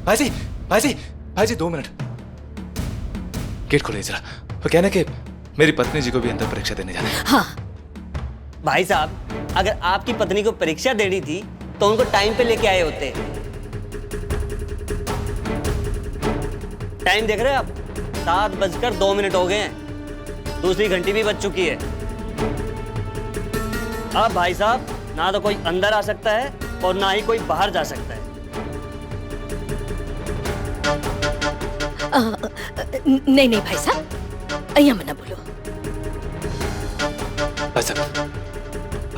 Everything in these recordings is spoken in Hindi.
भाईजी भाईजी भाईजी 2 मिनट, गेट खोलिए जरा। वो कहना कि मेरी पत्नी जी को भी अंदर परीक्षा देने जाना है। हाँ भाई साहब, अगर आपकी पत्नी को परीक्षा देनी थी तो उनको टाइम पे लेके आए होते। टाइम देख रहे हैं आप, 7:02 हो गए हैं, दूसरी घंटी भी बज चुकी है। अब भाई साहब, ना तो कोई अंदर आ सकता है और ना ही कोई बाहर जा सकता है। नहीं नहीं भाई साहब, અહીંયા मना बोलो। भाई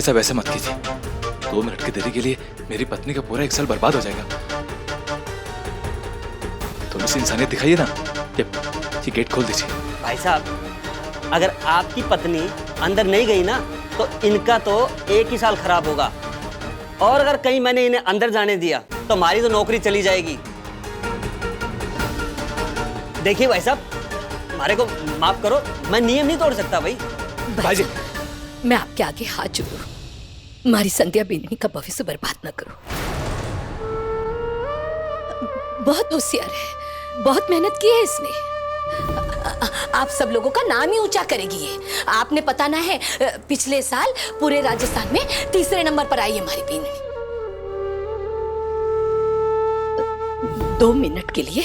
साहब ऐसा मत कीजिए। 2 मिनट की देरी के लिए मेरी पत्नी का पूरा 1 साल बर्बाद हो जाएगा। थोड़ी सी इंसानियत दिखाइए ना। ये गेट खोल दीजिए। भाई साहब, अगर आपकी पत्नी अंदर नहीं गई ना तो इनका तो 1 ही साल खराब होगा, और अगर कहीं मैंने इन्हें अंदर जाने दिया तो हमारी तो नौकरी चली जाएगी। देखिए भाई साहब, हमारे को माफ करो, मैं नियम नहीं तोड़ सकता भाई। भाई जी, मैं आपके आगे हाथ जोड़ू, हमारी संध्या बिन्नी का भविष्य बर्बाद न करो। बहुत होशियार है, बहुत मेहनत की है इसने। आप सब लोगों का नाम ही ऊंचा करेगी ये। आपने पता ना है, पिछले साल पूरे राजस्थान में 3रे नंबर पर आई है हमारी बिन्नी। 2 मिनट के लिए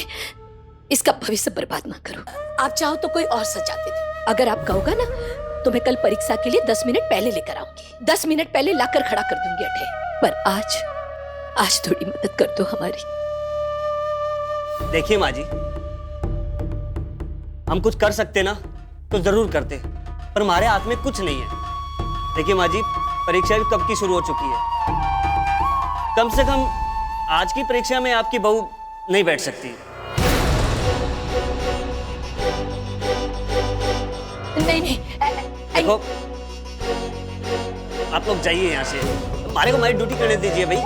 इसका भविष्य बर्बाद ना करो। आप चाहो तो कोई और सजा दे दो। अगर आप कहोगा ना तो मैं कल परीक्षा के लिए 10 मिनट पहले लेकर आऊंगी, 10 मिनट पहले लाकर खड़ा कर दूंगी अठे। पर आज थोड़ी मदद कर दो हमारी। देखिए माँ जी, हम कुछ कर सकते ना तो जरूर करते, पर हमारे हाथ में कुछ नहीं है। देखिए माँ जी, परीक्षा भी कब की शुरू हो चुकी है। कम से कम आज की परीक्षा में आपकी बहू नहीं बैठ सकती। नहीं देखो, आप लोग जाइए यहाँ से, हमारे को हमारी ड्यूटी करने दीजिए भाई।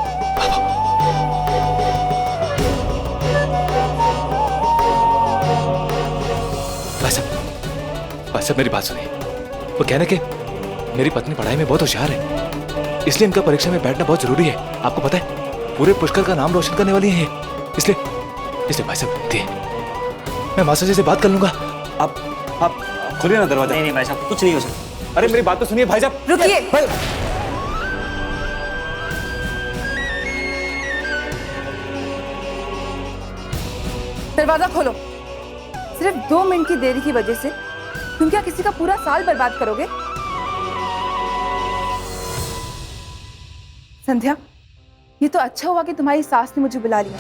भाई साहब मेरी बात सुनिए। वो कहना कि मेरी पत्नी पढ़ाई में बहुत होशियार है, इसलिए इनका परीक्षा में बैठना बहुत जरूरी है। आपको पता है, पूरे पुष्कर का नाम रोशन करने वाली है, इसलिए भाई साहब दिए, मैं मास्टर जी से बात कर लूंगा। आप खोलिए ना दरवाजा। नहीं भाई साहब, कुछ नहीं हो सकता। अरे मेरी बात तो सुनिए भाई साहब। रुकिए। दरवाजा खोलो। सिर्फ 2 मिनट की देरी की वजह से तुम क्या किसी का पूरा साल बर्बाद करोगे? संध्या, ये तो अच्छा हुआ कि तुम्हारी सास ने मुझे बुला लिया।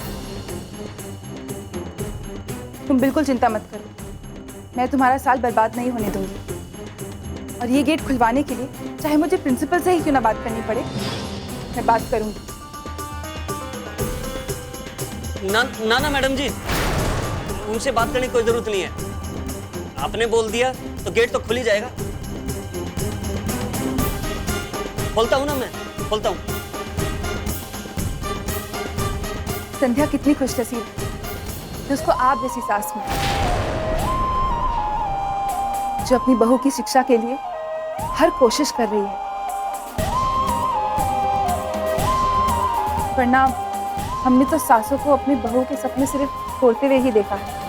तुम बिल्कुल चिंता मत करो, मैं तुम्हारा साल बर्बाद नहीं होने दूंगी। और ये गेट खुलवाने के लिए चाहे मुझे प्रिंसिपल से ही क्यों ना बात करनी पड़े, मैं बात करूंगी। ना मैडम जी, उनसे बात करने की कोई जरूरत नहीं है। आपने बोल दिया तो गेट तो खुल ही जाएगा। खोलता हूं ना, मैं खोलता हूं। संध्या कितनी खुशनसीब है जो उसको आप जैसी सास मिली, जो अपनी बहू की शिक्षा के लिए हर कोशिश कर रही है। वरना हमने तो सासों को अपनी बहू के सपने सिर्फ तोड़ते हुए ही देखा है।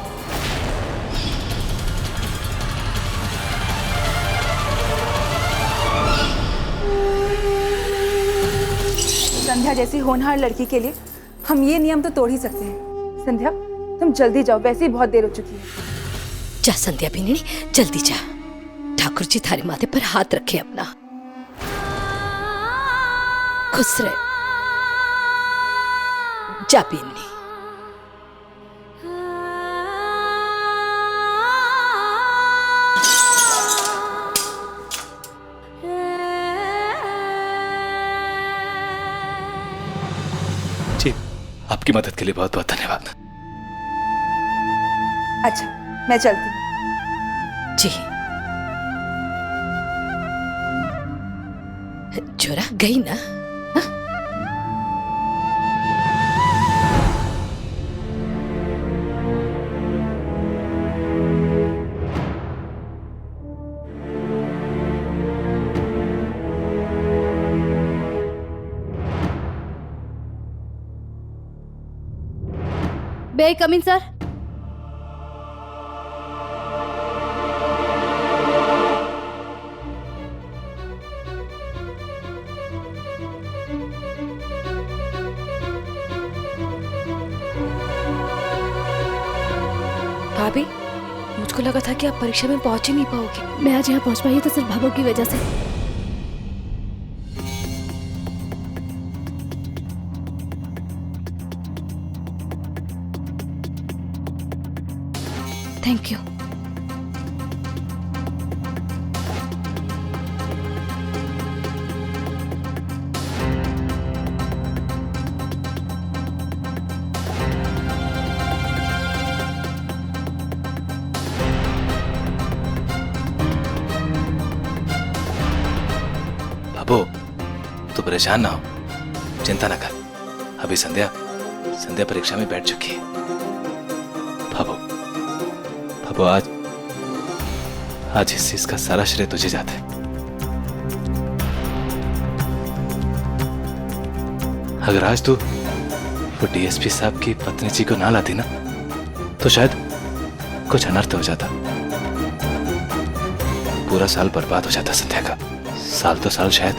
संध्या जैसी होनहार लड़की के लिए हम ये नियम तो तोड़ ही सकते हैं। संध्या, तुम जल्दी जाओ, वैसे ही बहुत देर हो चुकी है। जा संध्या बिन्नी, जल्दी जा। ठाकुर जी थारे माथे पर हाथ रखे अपना। खुश रहे। जा बिन्नी। जी, आपकी मदद के लिए बहुत बहुत धन्यवाद। अच्छा, मैं चलती हूँ। जी। जोरा गई ना? हाँ? May I come in, sir? भाभी, मुझको लगा था कि आप परीक्षा में पहुंच ही नहीं पाओगे। मैं आज यहाँ पहुँच पाई तो सिर्फ भाभो की वजह से। Thank you. बाबू, तू परेशान ना हो, चिंता ना कर। अभी संध्या परीक्षा में बैठ चुकी है। बाबू, आज इस चीज का सारा श्रेय तुझे जाता है। अगर आज तू वो डीएसपी साहब की पत्नी जी को ना लाती ना, तो शायद कुछ अनर्थ हो जाता। पूरा साल बर्बाद हो जाता संध्या का। साल तो साल, शायद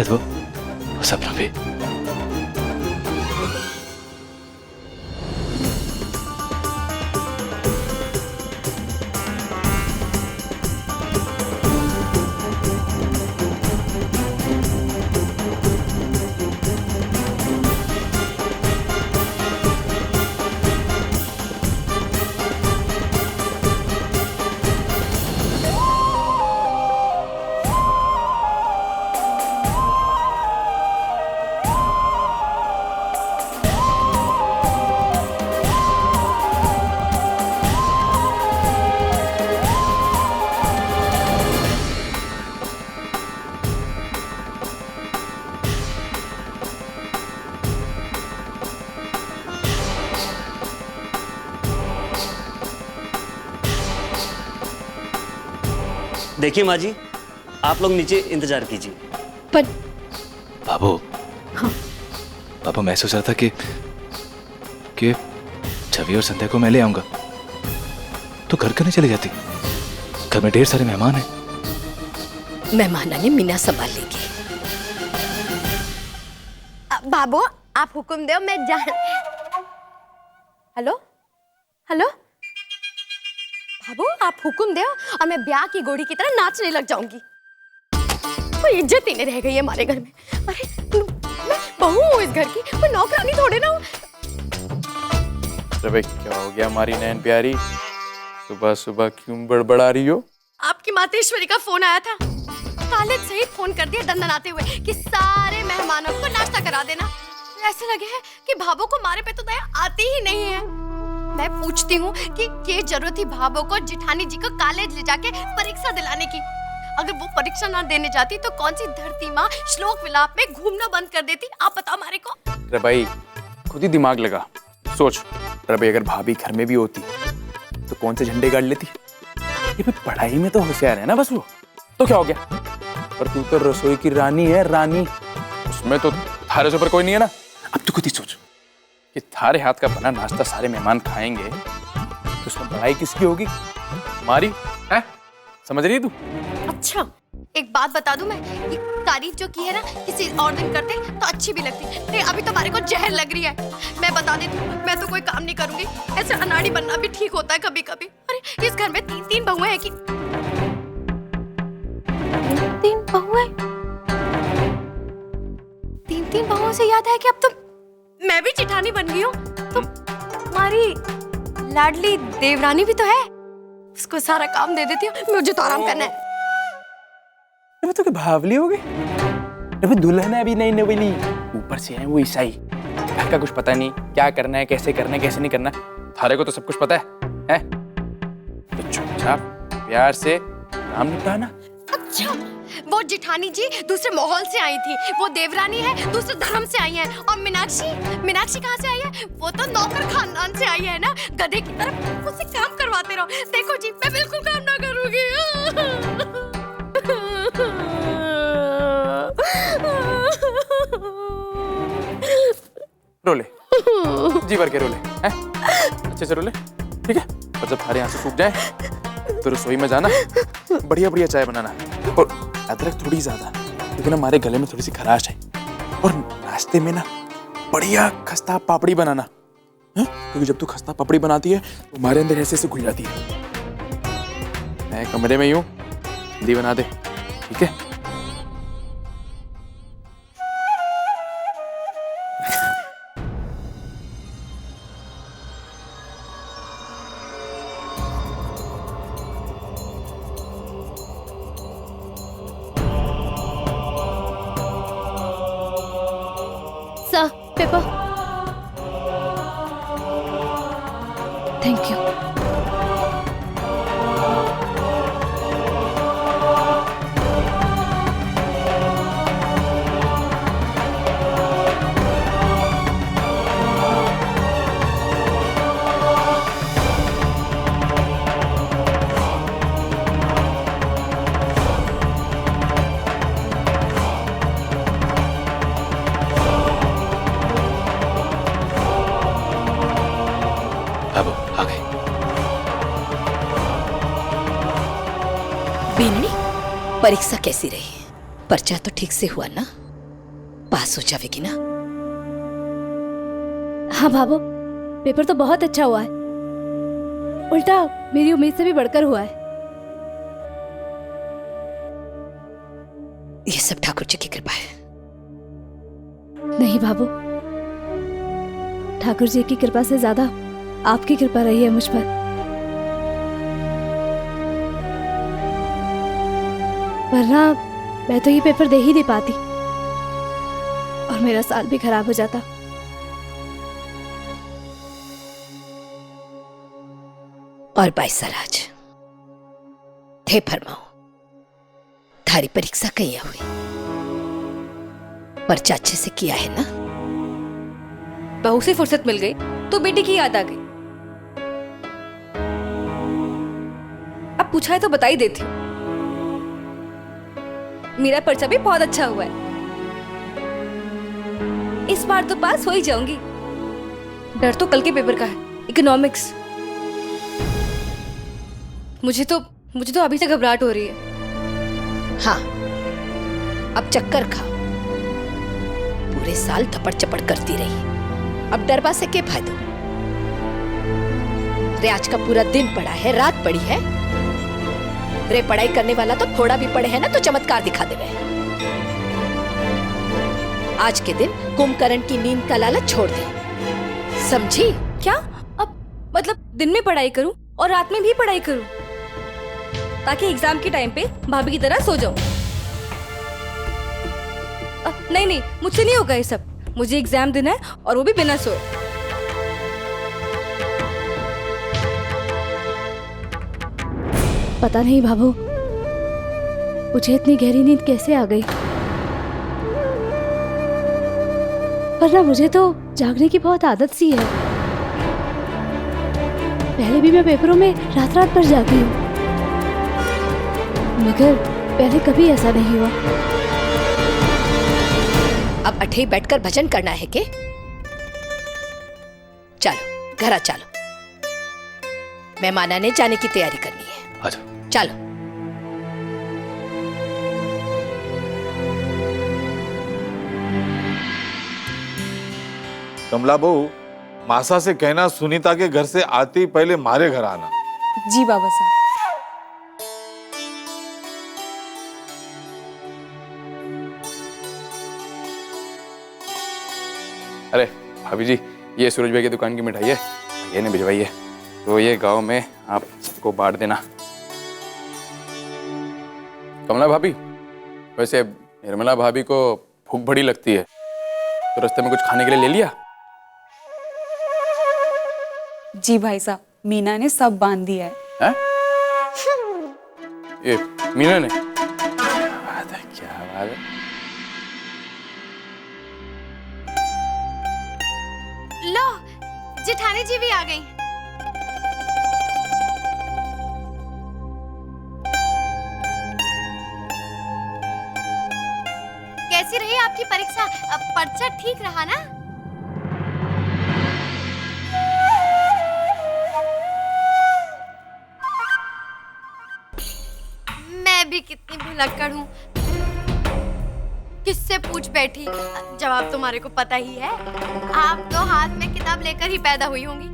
वो सपना भी। देखिए माँ जी, आप लोग नीचे इंतजार कीजिए। पर बाबू, हाँ। बाबू, मैं सोच रहा था कि छवि और संध्या को मैं ले आऊंगा, तो घर क्यों नहीं चली जाती? घर में ढेर सारे मेहमान हैं। मेहमान आने मीना संभाल लेगी। बाबू, आप हुक्म दो, मैं जा। हेलो हेलो बाबू, आप हुक्म दो और मैं ब्याह की घोड़ी की तरह नाचने लग जाऊंगी। कोई इज्जत ही नहीं रह गई है हमारे घर में। अरे मैं बहू हूँ इस घर की, कोई नौकरानी थोड़े ना हूँ। अरे क्या हो गया हमारी नैन प्यारी, सुबह सुबह क्यों बड़बड़ा रही हो? आपकी मातेश्वरी का फोन आया था। कालेज सहित फोन कर दिया दंदनाते हुए कि सारे मेहमानों को नाश्ता करा देना। ऐसे लगे है कि भाभो को मारे पे तो दया आती ही नहीं है। मैं पूछती हूँ कि ये जरूरत थी भाभो को जेठानी जी को कॉलेज ले जाके परीक्षा दिलाने की। अगर वो परीक्षा ना देने जाती तो कौन सी धरती माँ श्लोक विलाप में घूमना बंद कर देती? आप बताओ हमारे को। अरे भाई, खुद ही दिमाग लगा, सोच। अरे भाई, अगर भाभी घर में भी होती तो कौन से झंडे गाड़ लेती? ये भी पढ़ाई में तो होशियार है ना बस वो, तो क्या हो गया? पर तू तो रसोई की रानी है, रानी। उसमें तो थारे से ऊपर कोई नहीं है ना। अब तू खुद ही सोच कि थारे हाथ का बना नाश्ता सारे मेहमान खाएंगे तो उसमें बड़ाई किसकी होगी? हमारी है, समझ रही है तू? अच्छा, एक बात बता दूं, मैं ये तारीफ जो की है ना किसी और दिन करते तो अच्छी भी लगती, नहीं अभी तो हमारे को जहर लग रही है। मैं बता देती हूँ, मैं तो कोई काम नहीं करूंगी। ऐसे अनाड़ी बनना भी ठीक होता है कभी कभी। अरे इस घर में तीन बहुएं हैं कि तीन बहुएं? तीन बहुओं से याद है कि अब तो मैं भी जेठानी बन गई हूँ। तो हमारी लाडली देवरानी भी तो है, उसको सारा काम दे देती हूँ। मुझे तो आराम करना है। अबे तो क्या भावली हो गई? अबे दुल्हन है अभी नई नवेली, ऊपर से है वो ईसाई। घर का कुछ पता नहीं, क्या करना है, कैसे करना है, कैसे नहीं करना। थारे को तो सब कुछ पता है? तो चुपचाप प्यार से काम निपटाना। अच्छा, वो जेठानी जी दूसरे माहौल से आई थी, वो देवरानी है दूसरे धर्म से आई है। और मीनाक्षी कहाँ से आई है? वो तो नौकर खानदान से आई है ना। गधे की तरफ उससे काम करवाते रहो। देखो जी, मैं बिल्कुल काम ना करूंगी। रो ले। जी भर के रोले हैं, अच्छे से रोले, ठीक है। और जब सारे आंसू सूख जाए तो रसोई में जाना, बढ़िया बढ़िया चाय बनाना और अदरक थोड़ी ज्यादा, क्योंकि ना हमारे गले में थोड़ी सी खराश है। और नाश्ते में ना बढ़िया खस्ता पापड़ी बनाना, है? क्योंकि जब तू खस्ता पापड़ी बनाती है तो हमारे अंदर ऐसे ऐसे घुल जाती है। मैं कमरे में ही हूँ, जल्दी बना दे, ठीक है। Sir, paper. Thank you. बाबू आ गए। बीनी, परीक्षा कैसी रही? पर्चा तो ठीक से हुआ ना? पास हो जाएगी ना? हाँ भाभो, पेपर तो बहुत अच्छा हुआ है, उल्टा मेरी उम्मीद से भी बढ़कर हुआ है। ये सब ठाकुर जी की कृपा है। नहीं भाभो, ठाकुर जी की कृपा से ज्यादा आपकी कृपा रही है मुझ पर। वरना मैं तो ये पेपर दे ही नहीं पाती और मेरा साल भी खराब हो जाता। और बाईसराज, थे फरमाओ, थारी परीक्षा कैया हुई? पर्चा अच्छे से किया है ना? बहू से फुर्सत मिल गई तो बेटी की याद आ गई। अब पूछा है तो बता ही देती हूँ, मेरा पर्चा भी बहुत अच्छा हुआ है। इस बार तो पास हो ही जाऊंगी। डर तो कल के पेपर का है, इकोनॉमिक्स। मुझे तो अभी से घबराहट हो रही है। हाँ, अब चक्कर खाओ। पूरे साल थपड़ चपड़ करती रही, अब डरबा से क्या फायदा? रे आज का पूरा दिन पड़ा है, रात पड़ी है। रे पढ़ाई करने वाला तो थोड़ा भी पढ़े है ना तो चमत्कार दिखा दे रहे। आज के दिन कुंभकर्ण की नींद का लालच छोड़ दे, समझी? क्या? अब मतलब दिन में पढ़ाई करूं और रात में भी पढ़ाई करूं, ताकि एग्जाम के टाइम पे भाभी की तरह सो जाऊं। नहीं नहीं, मुझसे नहीं होगा ये सब। मुझे एग्जाम देना है और वो भी बिना सोए। पता नहीं भाभो, मुझे इतनी गहरी नींद कैसे आ गई। वरना मुझे तो जागने की बहुत आदत सी है। पहले भी मैं पेपरों में रात रात भर जागी हूँ, मगर पहले कभी ऐसा नहीं हुआ। अब अठे बैठकर भजन करना है के? चलो घर चलो, मेहमान ने जाने की तैयारी करनी है। आजा। चलो। कमला बहू, मासा से कहना सुनीता के घर से आती पहले मारे घर आना। जी बाबा साहब। अरे भाभी जी, ये सूरज भाई की दुकान की मिठाई है, ये ने भिजवाई है, तो ये गांव में आप सबको बांट देना। कमला भाभी, वैसे निर्मला भाभी को भूख बड़ी लगती है, तो रास्ते में कुछ खाने के लिए ले लिया? जी भाई साहब, मीना ने सब बांध दिया है। हैं? ये मीना ने? क्या बात है, क्या बात है। लो, जेठानी जी भी आ गई। कैसी रही आपकी परीक्षा? पर्चा ठीक रहा ना? कितनी भुलक्कड़ हूँ। किससे पूछ बैठी, जवाब तुम्हारे को पता ही है। आप तो हाथ में किताब लेकर ही पैदा हुई होंगी,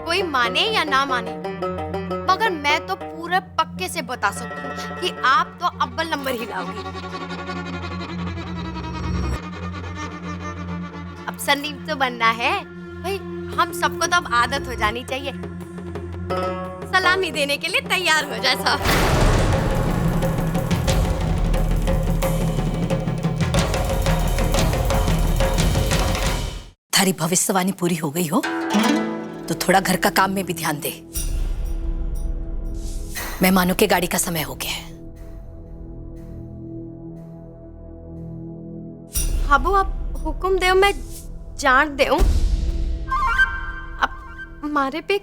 कोई माने या ना माने, मगर मैं तो पूरे पक्के से बता सकती हूँ कि आप तो अव्वल नंबर ही लाओगी। अब सन्नीप तो बनना है भाई, हम सबको तो अब आदत हो जानी चाहिए। सलामी देने के लिए तैयार हो जाए सब। थारी भविष्यवाणी पूरी हो गई हो तो थोड़ा घर का काम में भी ध्यान दे। मेहमानों के गाड़ी का समय हो गया है। बाबू आप हुक्म दे, मैं जान दे। अब मारे पे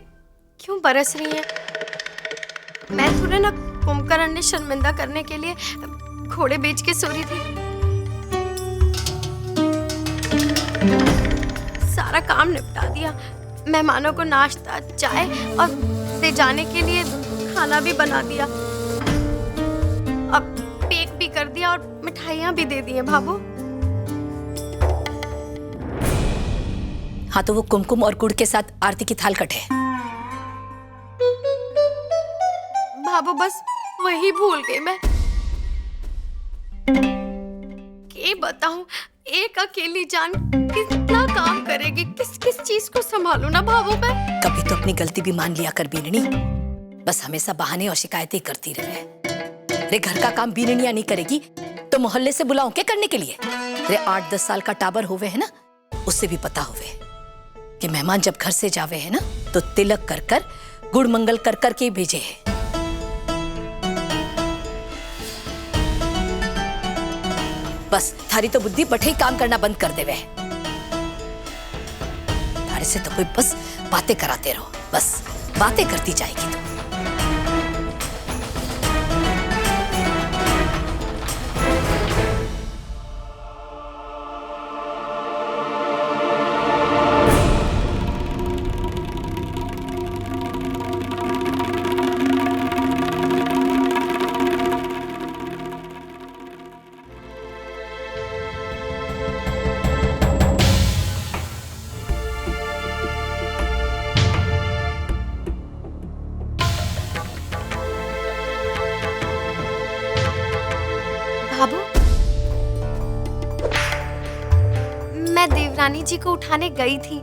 क्यों बरस रही है? मैं थोड़े ना कुंभकर्ण ने शर्मिंदा करने के लिए घोड़े बेच के सो रही थी। सारा काम निपटा दिया, मेहमानों को नाश्ता चाय और ले जाने के लिए खाना भी बना दिया, अब पैक भी कर दिया और मिठाइयाँ भी दे दी हैं भाबू। हाँ तो वो कुमकुम और गुड़ के साथ आरती की थाल कटे। भाबू बस वही भूल गई मैं। क्या बताऊं, एक अकेली जान कितना काम करेगी, किस किस चीज को संभालूं ना भाबू मैं। कभी तो अपनी गलती भी मान लिया कर बीननी, बस हमेशा बहाने और शिकायतें करती रहे। रे घर का काम बीननिया नहीं करेगी तो मोहल्ले से बुलाऊं क्या करने के लिए? रे 8-10 साल का टाबर होवे है ना, उससे भी पता होवे कि मेहमान जब घर से जावे है ना तो तिलक कर कर गुड़ मंगल कर कर के भेजे है। बस थारी तो बुद्धि बठे ही काम करना बंद कर देवे। थारे से तो कोई बस बातें कराते रहो, बस बातें करती जाएगी तू। भाबू मैं देवरानी जी को उठाने गई थी,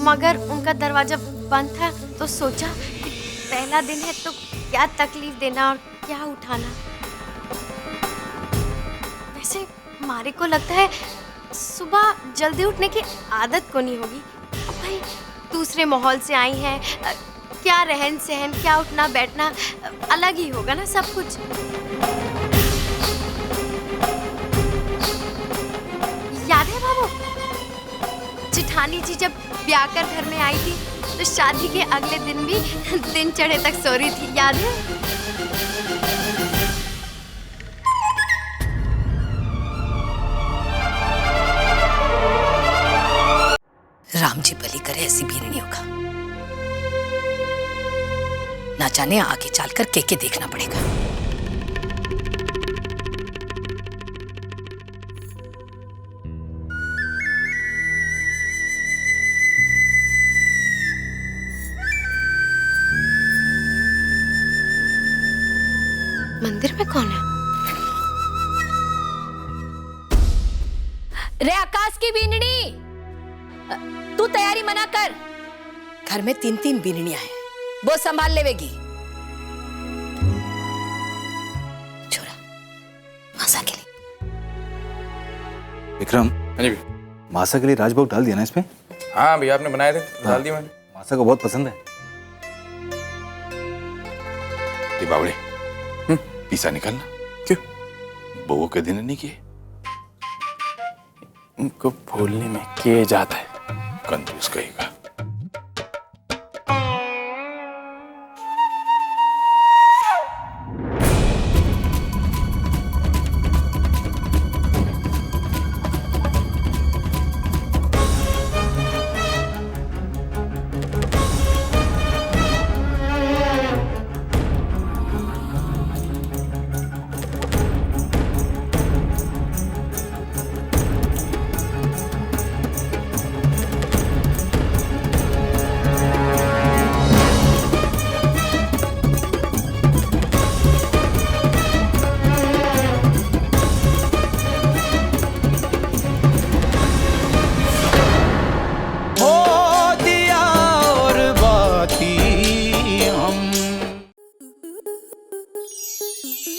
मगर उनका दरवाजा बंद था तो सोचा कि पहला दिन है तो क्या तकलीफ देना और क्या उठाना। वैसे मारे को लगता है सुबह जल्दी उठने की आदत को नहीं होगी। भाई दूसरे माहौल से आई हैं, क्या रहन सहन, क्या उठना बैठना अलग ही होगा ना सब कुछ। याद है बाबू, जेठानी जी जब ब्याह कर घर में आई थी तो शादी के अगले दिन भी दिन चढ़े तक सो रही थी, याद है? राम जी भली करे ऐसी बीरनियों का, ना जाने आगे चलकर के देखना पड़ेगा। मंदिर में कौन है? रे आकाश की बीननी, तू तैयारी मना कर। घर में 3-3 बीननियां हैं, वो संभाल लेवेगी। छोरा मासा के लिए। विक्रम, हाँ जी भैया। मासा के लिए राजभोग डाल दिया ना इसमें? हाँ भैया आपने बनाए थे, डाल दिया मैंने। मासा को बहुत पसंद है। ये बावड़े पीसा निकालना। क्यों? बहू के दिन नहीं किए? उनको भूलने में किए जाता है। कंजूस कहेगा।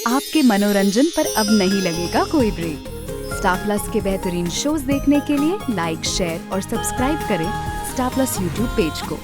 आपके मनोरंजन पर अब नहीं लगेगा कोई ब्रेक। स्टार प्लस के बेहतरीन शोज देखने के लिए लाइक, शेयर और सब्सक्राइब करें स्टार प्लस यूट्यूब पेज को।